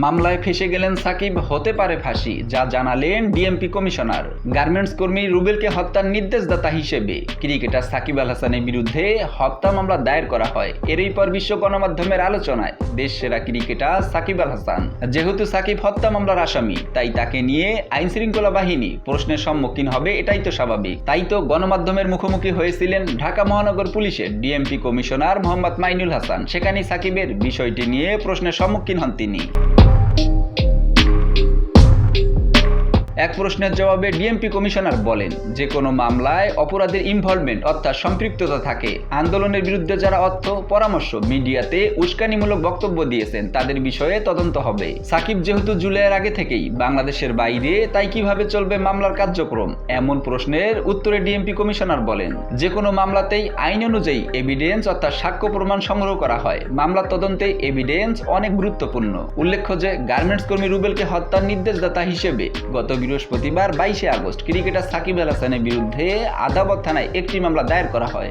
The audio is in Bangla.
মামলায় ফেঁসে গেলেন সাকিব, হতে পারে ফাঁসি, যা জানালেন ডিএমপি কমিশনার। গার্মেন্টস কর্মী রুবেলকে হত্যার নির্দেশদাতা হিসেবে ক্রিকেটার সাকিব আল হাসানের বিরুদ্ধে হত্যা মামলা দায়ের করা হয়। এরই পর বিশ্ব গণমাধ্যমের আলোচনায় দেশ সেরা ক্রিকেটার সাকিব আল হাসান। যেহেতু সাকিব হত্যা মামলার আসামি, তাই তাকে নিয়ে আইন শৃঙ্খলা বাহিনী প্রশ্নের সম্মুখীন হবে, এটাই তো স্বাভাবিক। তাই তো গণমাধ্যমের মুখোমুখি হয়েছিলেন ঢাকা মহানগর পুলিশের ডিএমপি কমিশনার মোহাম্মদ মাইনুল হাসান। সেখানে সাকিবের বিষয়টি নিয়ে প্রশ্নের সম্মুখীন হন তিনি। এক প্রশ্নের জবাবে ডিএমপি কমিশনার বলেন, যে কোনো মামলায় অপরাধের ইনভলভমেন্ট অর্থাৎ সম্পৃক্ততা থাকে। আন্দোলনের বিরুদ্ধে যারা অর্থ, পরামর্শ, মিডিয়াতে উস্কানিমূলক বক্তব্য দিয়েছেন তাদের বিষয়ে তদন্ত হবে। সাকিব যেহেতু জুলাইয়ের আগে থেকেই বাংলাদেশের বাইরে, তাই কিভাবে চলবে মামলার কার্যক্রম? এমন প্রশ্নের উত্তরে ডিএমপি কমিশনার বলেন, যে কোনো মামলাতেই আইন অনুযায়ী এভিডেন্স অর্থাৎ সাক্ষ্য প্রমাণ সংগ্রহ করা হয়। মামলার তদন্তে এভিডেন্স অনেক গুরুত্বপূর্ণ। উল্লেখ্য যে গার্মেন্টস কর্মী রুবেলকে হত্যার নির্দেশদাতা হিসেবে গত বৃহস্পতিবার 22 আগস্ট ক্রিকেটার সাকিব আল হাসানের বিরুদ্ধে আদাবর থানায় একটি মামলা দায়ের করা হয়।